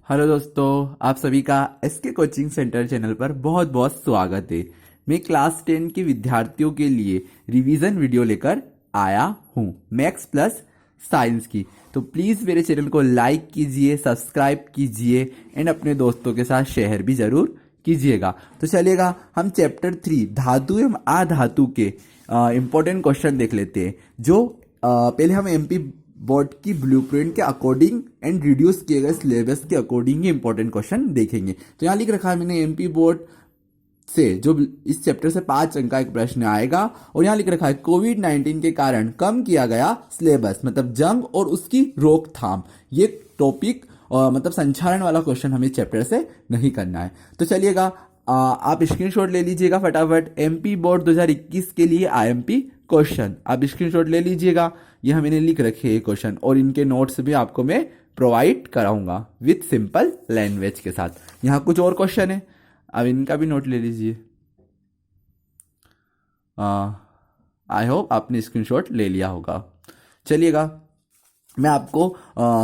Hello दोस्तों, आप सभी का एसके कोचिंग सेंटर चैनल पर बहुत बहुत स्वागत है। मैं क्लास 10 के विद्यार्थियों के लिए रिवीजन वीडियो लेकर आया हूँ मैथ्स प्लस साइंस की। तो प्लीज़ मेरे चैनल को लाइक कीजिए, सब्सक्राइब कीजिए एंड अपने दोस्तों के साथ शेयर भी ज़रूर कीजिएगा। तो चलिएगा, हम चैप्टर 3 धातु एवं अधातु के इम्पोर्टेंट क्वेश्चन देख लेते हैं। जो पहले हम एमपी बोर्ड की ब्लूप्रिंट के अकॉर्डिंग एंड रिड्यूस किए गए सिलेबस के अकॉर्डिंग ही इंपॉर्टेंट क्वेश्चन देखेंगे। तो यहाँ लिख रखा है मैंने एमपी बोर्ड से जो इस चैप्टर से 5 अंक का एक प्रश्न आएगा, और यहाँ लिख रखा है कोविड-19 के कारण कम किया गया सिलेबस, मतलब जंग और उसकी रोकथाम। ये टॉपिक मतलब संचालन वाला क्वेश्चन हमें चैप्टर से नहीं करना है। तो चलिएगा, आप स्क्रीनशॉट ले लीजिएगा फटाफट। एमपी बोर्ड 2021 के लिए आईएमपी क्वेश्चन आप स्क्रीनशॉट ले लीजिएगा। यह मैंने लिख रखे हैं क्वेश्चन, और इनके नोट्स भी आपको मैं प्रोवाइड कराऊंगा विथ सिंपल लैंग्वेज के साथ। यहाँ कुछ और क्वेश्चन है, अब इनका भी नोट ले लीजिए। आई होप आपने स्क्रीनशॉट ले लिया होगा। चलिएगा, मैं आपको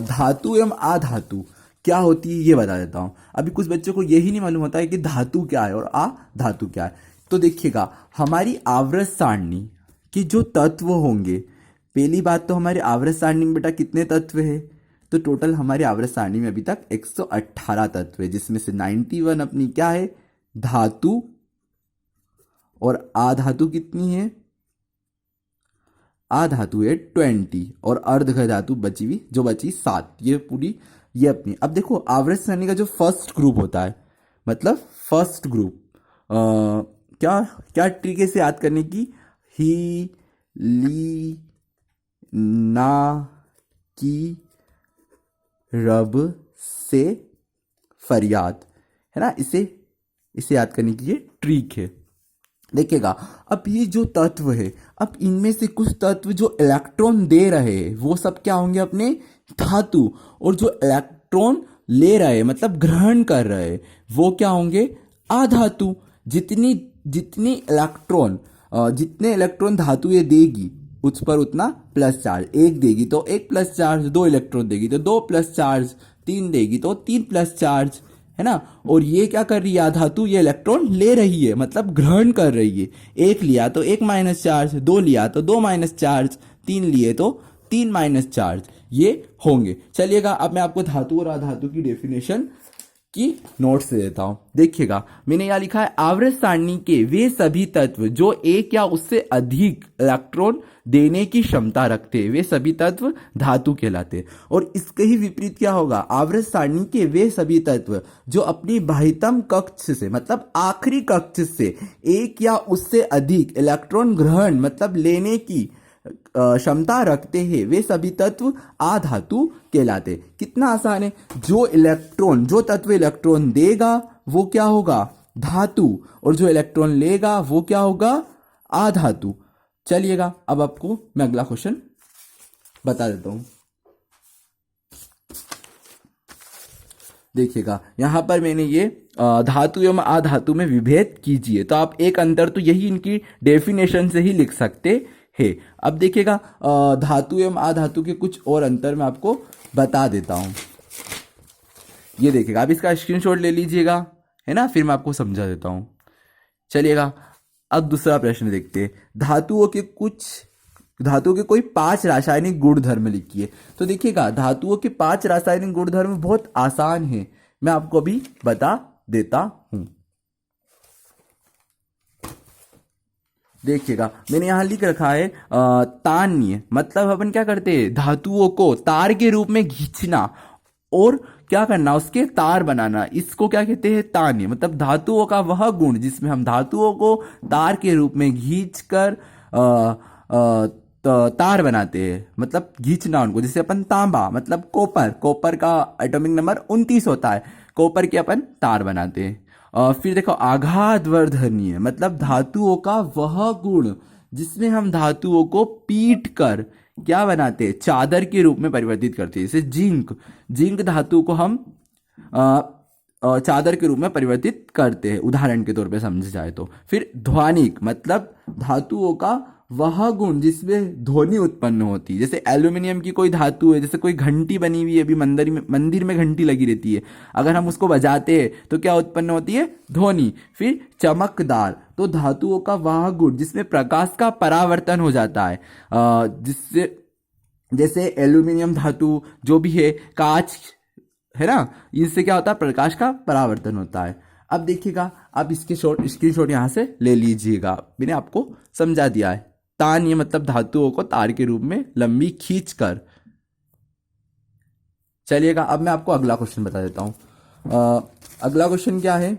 धातु एवं अधातु क्या होती है ये बता देता हूँ। अभी कुछ बच्चों को यही नहीं मालूम होता है कि धातु क्या है और अधातु क्या है। तो देखिएगा, हमारी आवर्त सारणी के जो तत्व होंगे, पहली बात तो हमारी आवर्त सारणी में बेटा कितने तत्व है? तो टोटल हमारी आवर्त सारणी में अभी तक 118 तत्व है, जिसमें से 91 अपनी क्या है? धातु, और अधातु कितनी है? अधातु है 20, और अर्ध धातु बची हुई जो बची 7। ये पूरी ये अपनी। अब देखो, आवर्त सारणी का जो फर्स्ट ग्रुप होता है, मतलब फर्स्ट ग्रुप क्या क्या तरीके से याद करने की? ही, ली, ना, की, रब, से, फरियाद, है ना। इसे याद करने की ये ट्रिक है। देखिएगा, अब ये जो तत्व है, अब इनमें से कुछ तत्व जो इलेक्ट्रॉन दे रहे हैं वो सब क्या होंगे? अपने धातु। और जो इलेक्ट्रॉन ले रहे मतलब ग्रहण कर रहे वो क्या होंगे? अधातु। जितनी जितनी इलेक्ट्रॉन जितने इलेक्ट्रॉन धातु ये देगी उस पर उतना प्लस चार्ज। एक देगी तो एक प्लस चार्ज, 2 इलेक्ट्रॉन देगी तो 2 प्लस चार्ज, 3 देगी तो 3 प्लस चार्ज, है ना। और ये क्या कर रही है? धातु ये इलेक्ट्रॉन ले रही है, मतलब ग्रहण कर रही है। एक लिया तो एक माइनस चार्ज, 2 लिया तो 2 माइनस चार्ज, 3 लिए तो 3 माइनस चार्ज, ये होंगे। चलिएगा, अब मैं आपको धातु और अधातु की डेफिनेशन की नोट्स दे देता हूं। देखिएगा, मैंने यहां लिखा है आवर्त सारणी के वे सभी तत्व जो एक या उससे अधिक इलेक्ट्रॉन देने की क्षमता रखते हैं, वे सभी तत्व धातु कहलाते हैं। और इसके ही विपरीत क्या होगा? आवर्त सारणी के वे सभी तत्व जो अपनी बाह्यतम कक्ष से मतलब आखिरी कक्ष से एक या उससे अधिक इलेक्ट्रॉन ग्रहण मतलब लेने की क्षमता रखते हैं, वे सभी तत्व अधातु कहलाते। कितना आसान है। जो तत्व इलेक्ट्रॉन देगा वो क्या होगा? धातु, और जो इलेक्ट्रॉन लेगा वो क्या होगा? अधातु। चलिएगा, अब आपको मैं अगला क्वेश्चन बता देता हूं। देखिएगा, यहां पर मैंने ये धातु एवं अधातु में विभेद कीजिए, तो आप एक अंतर तो यही इनकी डेफिनेशन से ही लिख सकते है। अब देखिएगा, धातु एवं अधातु के कुछ और अंतर मैं आपको बता देता हूं। ये देखिएगा, आप इसका स्क्रीनशॉट ले लीजिएगा, है ना, फिर मैं आपको समझा देता हूं। चलिएगा, अब दूसरा प्रश्न देखते हैं। धातुओं के कोई 5 रासायनिक गुणधर्म लिखिए। तो देखिएगा, धातुओं के 5 रासायनिक गुणधर्म बहुत आसान है, मैं आपको अभी बता देता हूं। देखिएगा, मैंने यहां लिख रखा है तान्य, मतलब अपन क्या करते हैं? धातुओं को तार के रूप में खींचना और क्या करना? उसके तार बनाना, इसको क्या कहते हैं? तान्य। मतलब धातुओं का वह गुण जिसमें हम धातुओं को तार के रूप में खींचकर तार बनाते हैं, मतलब खींचना उनको। जैसे अपन तांबा मतलब कॉपर का एटॉमिक नंबर 29 होता है, कॉपर के अपन तार बनाते हैं। फिर देखो, आघातवर्धनीय मतलब धातुओं का वह गुण जिसमें हम धातुओं को पीट कर क्या बनाते हैं? चादर के रूप में परिवर्तित करते हैं। जैसे जिंक धातु को हम चादर के रूप में परिवर्तित करते हैं, उदाहरण के तौर पे समझे जाए तो। फिर ध्वनिक मतलब धातुओं का वह गुण जिसमें ध्वनि उत्पन्न होती है। जैसे एल्यूमिनियम की कोई धातु है, जैसे कोई घंटी बनी हुई है, अभी मंदिर में घंटी लगी रहती है, अगर हम उसको बजाते हैं तो क्या उत्पन्न होती है? ध्वनि। फिर चमकदार, तो धातुओं का वह गुण जिसमें प्रकाश का परावर्तन हो जाता है, जिससे जैसे एल्यूमिनियम धातु जो भी है, कांच है ना, इससे क्या होता है? प्रकाश का परावर्तन होता है। अब देखिएगा, आप इसके स्क्रीनशॉट यहाँ से ले लीजिएगा, मैंने आपको समझा दिया है। तान, ये मतलब धातुओं को तार के रूप में लंबी खींच कर। चलिएगा, अब मैं आपको अगला क्वेश्चन बता देता हूं। अगला क्वेश्चन क्या है?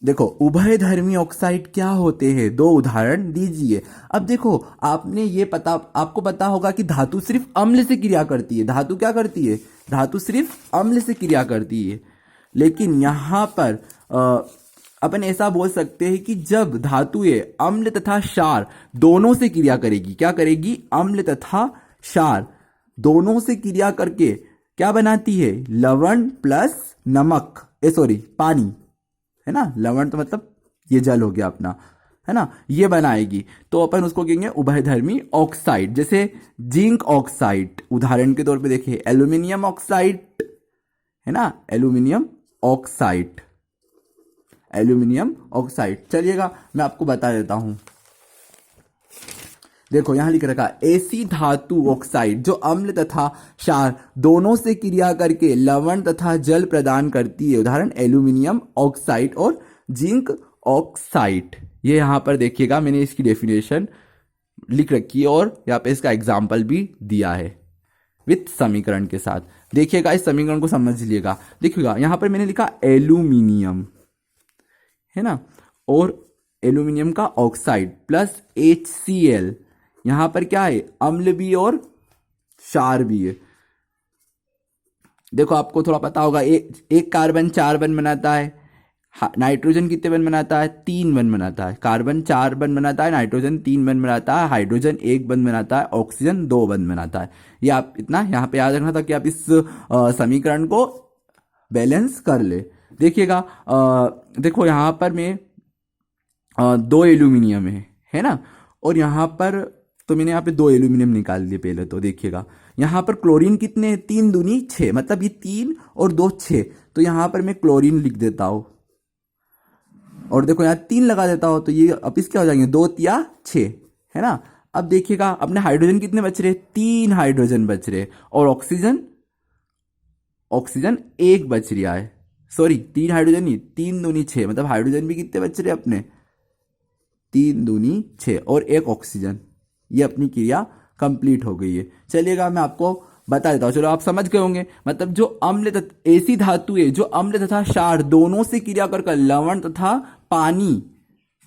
देखो, उभयधर्मी ऑक्साइड क्या होते हैं, दो उदाहरण दीजिए। अब देखो, आपको पता होगा कि धातु सिर्फ अम्ल से क्रिया करती है। धातु क्या करती है? धातु सिर्फ अम्ल से क्रिया करती है। लेकिन यहां पर अपन ऐसा बोल सकते हैं कि जब धातुएं अम्ल तथा क्षार दोनों से क्रिया करेगी, क्या करेगी? अम्ल तथा क्षार दोनों से क्रिया करके क्या बनाती है? लवण प्लस नमक, पानी, है ना। लवण तो मतलब ये जल हो गया अपना, है ना, ये बनाएगी, तो अपन उसको कहेंगे उभयधर्मी ऑक्साइड। जैसे जिंक ऑक्साइड, उदाहरण के तौर पे देखिए, एल्यूमिनियम ऑक्साइड, है ना, एल्यूमिनियम ऑक्साइड। चलिएगा, मैं आपको बता देता हूं। देखो, यहां लिख रखा ऐसी धातु ऑक्साइड जो अम्ल तथा क्षार दोनों से क्रिया करके लवण तथा जल प्रदान करती है। उदाहरण एल्यूमिनियम ऑक्साइड और जिंक ऑक्साइड। ये यहां पर देखिएगा, मैंने इसकी डेफिनेशन लिख रखी है और यहाँ पे इसका एग्जाम्पल भी दिया है विथ समीकरण के साथ। देखिएगा, इस समीकरण को समझ लीजिएगा। देखिएगा, यहां पर मैंने लिखा एल्यूमिनियम, है ना, और एल्यूमिनियम का ऑक्साइड प्लस HCl। यहां पर क्या है? अम्ल भी और क्षार भी है। देखो, आपको थोड़ा पता होगा, एक कार्बन 4 बंध बनाता है, नाइट्रोजन कितने बंध बनाता है? 3 बंध बनाता है। कार्बन 4 बंध बनाता है, नाइट्रोजन 3 बंध बनाता है, हाइड्रोजन 1 बंध बनाता है, ऑक्सीजन 2 बंध बनाता है। ये आप इतना यहाँ पे याद रखना था कि आप इस समीकरण को बैलेंस कर ले। देखिएगा, देखो यहाँ पर में 2 एल्यूमिनियम है ना, और यहाँ पर तो मैंने यहाँ पे 2 एल्यूमिनियम निकाल दिए पहले। तो देखिएगा, यहाँ पर क्लोरीन कितने? 3 दूनी 6, मतलब ये 3 और 2 6, तो यहाँ पर मैं क्लोरीन लिख देता हूं, और देखो यहाँ 3 लगा देता हूं, तो ये अब इसके हो जाएंगे 2 तिया 6, है ना। अब देखिएगा, अपने हाइड्रोजन कितने बच रहे? 3 हाइड्रोजन बच रहे, और ऑक्सीजन 1 बच रहा है। 3 हाइड्रोजन नहीं, 3 दूनी 6, मतलब हाइड्रोजन भी कितने बच रहे अपने? 3 दूनी 6 और 1 ऑक्सीजन। ये अपनी क्रिया कंप्लीट हो गई है। चलिएगा, मैं आपको बता देता हूं। चलो, आप समझ गए होंगे। मतलब जो ऐसी धातु है जो अम्ल तथा क्षार दोनों से क्रिया कर लवण तथा पानी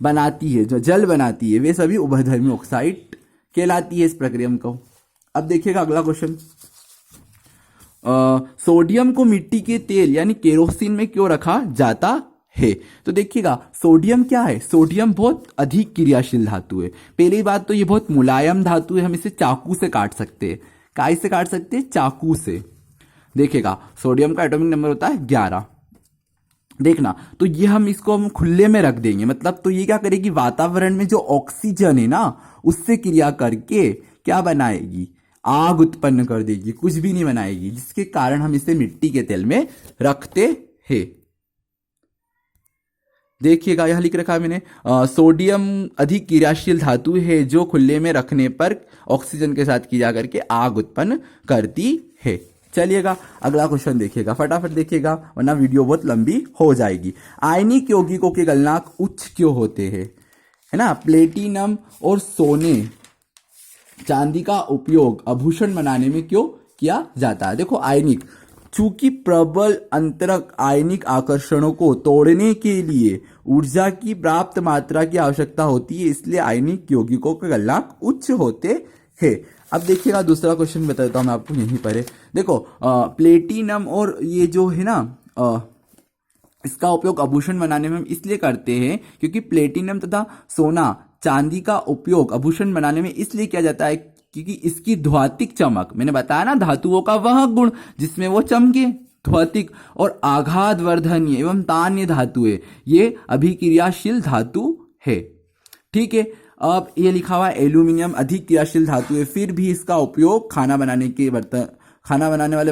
बनाती है, जो जल बनाती है, वे सभी उभयधर्मी ऑक्साइड कहलाती है इस प्रक्रिया को। अब देखिएगा अगला क्वेश्चन। सोडियम को मिट्टी के तेल यानी केरोसिन में क्यों रखा जाता है? तो देखिएगा, सोडियम क्या है? सोडियम बहुत अधिक क्रियाशील धातु है। पहली बात तो ये बहुत मुलायम धातु है, हम इसे चाकू से काट सकते हैं। काय से काट सकते हैं? चाकू से। देखिएगा, सोडियम का एटॉमिक नंबर होता है 11। देखना, तो ये हम खुले में रख देंगे, मतलब तो ये क्या करेगी? वातावरण में जो ऑक्सीजन है ना, उससे क्रिया करके क्या बनाएगी? आग उत्पन्न कर देगी, कुछ भी नहीं बनाएगी, जिसके कारण हम इसे मिट्टी के तेल में रखते हैं। देखिएगा, यहां लिख रखा है मैंने, सोडियम अधिक क्रियाशील धातु है जो खुले में रखने पर ऑक्सीजन के साथ क्रिया करके आग उत्पन्न करती है। चलिएगा, अगला क्वेश्चन देखिएगा, फटाफट देखिएगा वरना वीडियो बहुत लंबी हो जाएगी। आयनिक यौगिकों के गलनांक उच्च क्यों होते हैं? है ना, प्लेटिनम और सोने चांदी का उपयोग आभूषण बनाने में क्यों किया जाता है? देखो, आयनिक, चूंकि प्रबल अंतरक आयनिक आकर्षणों को तोड़ने के लिए ऊर्जा की प्राप्त मात्रा की आवश्यकता होती है, इसलिए आयनिक यौगिकों के गलनांक उच्च होते हैं। अब देखिएगा, दूसरा क्वेश्चन बता देता हूं मैं आपको यहीं पर है। देखो, प्लेटिनम और ये जो है ना, इसका उपयोग आभूषण बनाने में हम इसलिए करते हैं क्योंकि प्लेटिनम तथा सोना चांदी का उपयोग आभूषण बनाने में इसलिए किया जाता है क्योंकि इसकी ध्वतिक चमक, मैंने बताया ना, धातुओं का वह गुण जिसमें वो चमके, ध्वतिक और आघात वर्धनीय एवं तान्य धातु है, ये अभिक्रियाशील धातु है। ठीक है, अब ये लिखा हुआ है एल्यूमिनियम अधिक क्रियाशील धातु है, फिर भी इसका उपयोग खाना बनाने वाले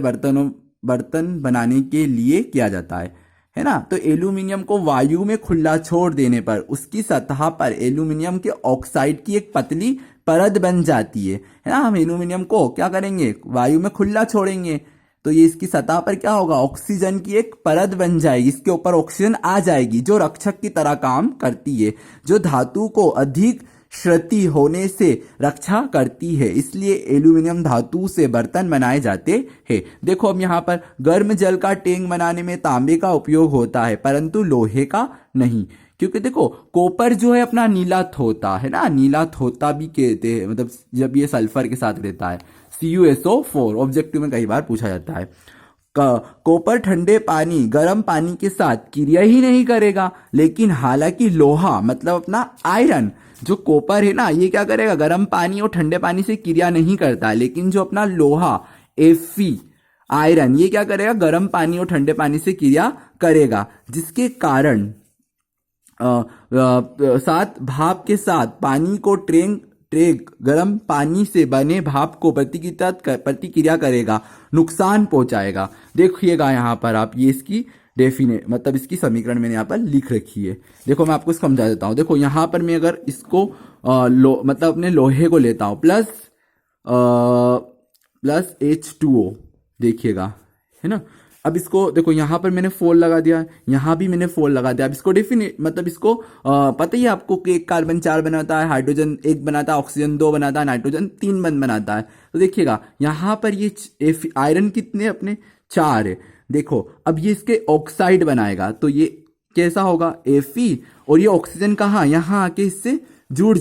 बर्तन बनाने के लिए किया जाता है ना। तो एल्यूमिनियम को वायु में खुला छोड़ देने पर उसकी सतह पर एल्यूमिनियम के ऑक्साइड की एक पतली परत बन जाती है ना। हम एल्यूमिनियम को क्या करेंगे, वायु में खुला छोड़ेंगे तो ये इसकी सतह पर क्या होगा, ऑक्सीजन की एक परत बन जाएगी, इसके ऊपर ऑक्सीजन आ जाएगी जो रक्षक की तरह काम करती है, जो धातु को अधिक क्षति होने से रक्षा करती है। इसलिए एल्यूमिनियम धातु से बर्तन बनाए जाते हैं। देखो अब यहाँ पर गर्म जल का टैंक बनाने में तांबे का उपयोग होता है परंतु लोहे का नहीं, क्योंकि देखो कॉपर जो है अपना नीला थोता है ना, नीला थोता भी कहते हैं, मतलब जब ये सल्फर के साथ रहता है, CuSO4 ऑब्जेक्टिव में कई बार पूछा जाता है। कॉपर ठंडे पानी गर्म पानी के साथ क्रिया ही नहीं करेगा, लेकिन हालांकि लोहा मतलब अपना आयरन जो कॉपर है ना, ये क्या करेगा, गर्म पानी और ठंडे पानी से क्रिया नहीं करता, लेकिन जो अपना लोहा Fe आयरन ये क्या करेगा, गर्म पानी और ठंडे पानी से क्रिया करेगा, जिसके कारण साथ भाप के साथ पानी को ट्रेग गर्म पानी से बने भाप को प्रतिक्रिया करेगा, नुकसान पहुंचाएगा। देखिएगा यहाँ पर आप, ये इसकी मतलब इसकी समीकरण मैंने यहाँ पर लिख रखी है। देखो मैं आपको समझा देता हूँ। देखो यहाँ पर मैं अगर इसको मतलब अपने लोहे को लेता हूँ प्लस H2O, देखिएगा है ना। अब इसको देखो यहाँ पर मैंने 4 लगा दिया, यहाँ भी मैंने 4 लगा दिया। अब इसको मतलब इसको पता ही है आपको कि एक कार्बन 4 बनाता है, हाइड्रोजन 1 बनाता है, ऑक्सीजन 2 बनाता है, नाइट्रोजन 3 बनाता है। तो देखिएगा यहाँ पर ये आयरन कितने अपने 4 है। देखो अब ये इसके ऑक्साइड बनाएगा तो ये कैसा होगा, Fe, और ये ऑक्सीजन कहाँ, यहाँ आके इससे जुड़ जाए।